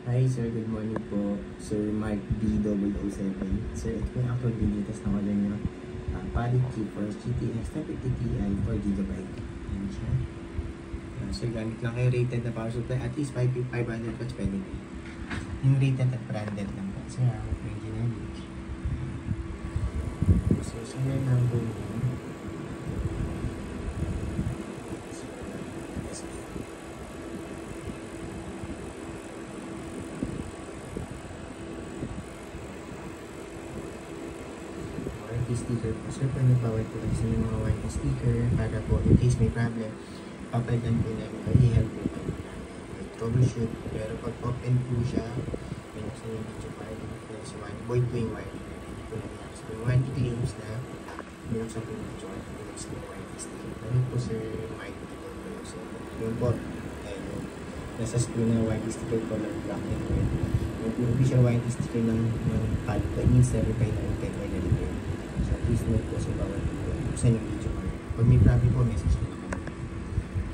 Hi sir, good morning po. Sir Mark B007. Sir, ito po yung upload video test na order nyo. Palit GeForce GTX 1050 Ti 4GB. Ayan siya. Sir, gamit lang kayo rated na power supply. At least 500 watts pwede. Yung rated at branded lang po. Sir, ako po yung ginamit. So, sir, number nyo. Sticker po. Sir, pwede bawal po kasi yung mga warranty sticker para po in case may problem, papalitan po namin kayo, i-help po kayo namin troubleshoot. Pero pag open po siya, may nasa yung video card, kasi void po yung warranty na hindi po namin. So, yung warranty claims na binuksan po yung video card, binuksan po yung warranty sticker. Ano po sir, might po po. So, yun po, nasa screen na warranty sticker po ng black and white. Yung official warranty sticker ng palit po, it means verify na yung or na-repair. So please note po sa bawat video. Buksan yung video card. Pag may problem po, message ko na kami.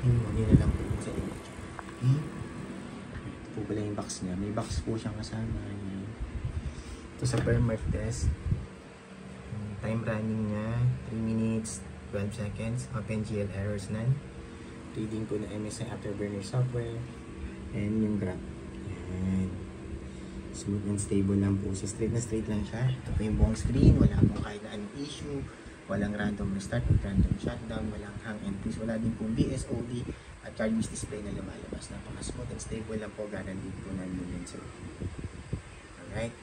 Hindi na lang po buksan yung video card. Okay? Ito po pala yung box niya. May box po siyang kasama. Ito sa per mark test. Time running niya, 3 minutes, 12 seconds. OpenGL errors none. Reading po na MSI Afterburner software. And yung graph. Yan. Smooth and stable lang po. So straight na straight lang siya. Ito po yung buong screen. Wala pong kahit na anong issue. Walang random restart, random shutdown. Walang hang and freeze. Wala din pong BSOD at card-based display na lumalabas. Napaka-smooth and stable lang po. Guaranteed po namin yun, sir. Alright.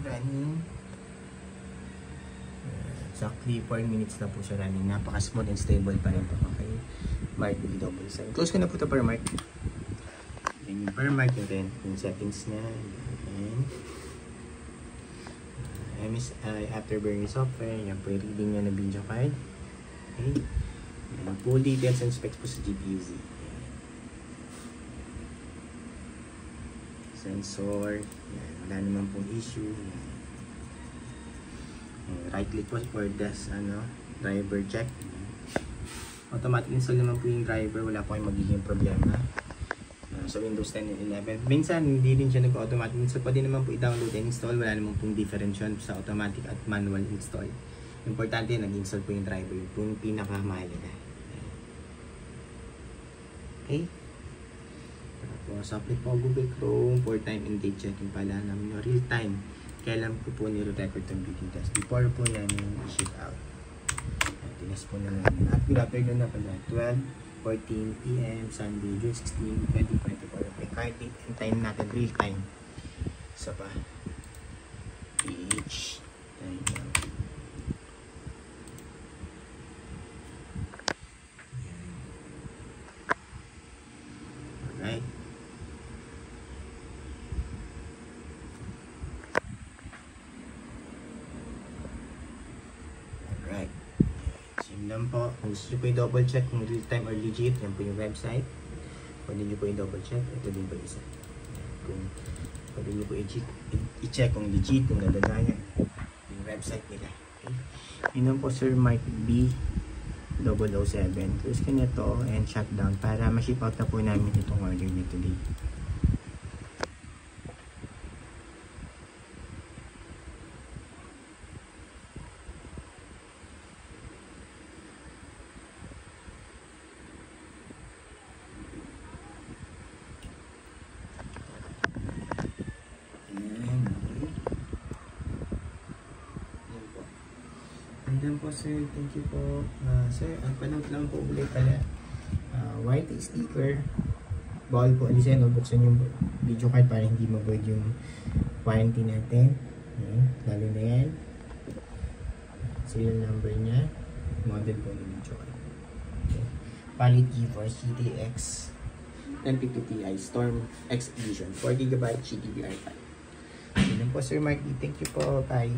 Running exactly 4 minutes na po siya running. Napaka smooth and stable pa rin po. Okay, Mark B7. Close ko na po ito per Mark. And yung per Mark natin yung settings niya. MSI Afterburner software. Yan po yung reading niya na video card. Okay, and full details and specs po sa GPU-Z. Sensor, yan, wala naman pong issue. Right click po for this driver check. Automatic install naman po yung driver, wala po kayong magiging problema. So Windows 10 and 11. Minsan hindi rin siya nag-automatic install, pwede naman po i-download and install, wala naman pong difference sa automatic at manual install. Importante nag-install po yung driver, yung pinakamahalaga. Okay. Tapos, apply po Google Chrome for time and date checking pala namin yung real time. Kailan po nire-record itong video test before po namin i-ship out. Tinas po na namin. At good afternoon na pala. 12:14 PM, Sunday, June 16, 2024. Okay, card date and time natin, real time. Isa pa. PH. Time lang. Alright. Alright. Same lang po. Kung gusto nyo po i-double check kung real time or legit, yan po yung website. Pwede nyo po i-double check. Ito din po isa. Kung pwede nyo po i-check kung legit, kung nadadaya. Yung website nila. Okay. Yun lang po Sir Mike B007. Close ka na to and shutdown para ma-ship out na po namin itong order nyo today. Ayan po sir, thank you po. Sir, ang panood lang po ulit pala. White sticker. Bawal po alisin o buksan yung video card para hindi ma-void yung warranty natin. Lalo na yan. Serial number niya. Model po ng video card. Okay. Palit GeForce GTX 1050 Ti Storm X Edition 4GB GDDR5. Ayan po sir Mark, thank you po. Bye.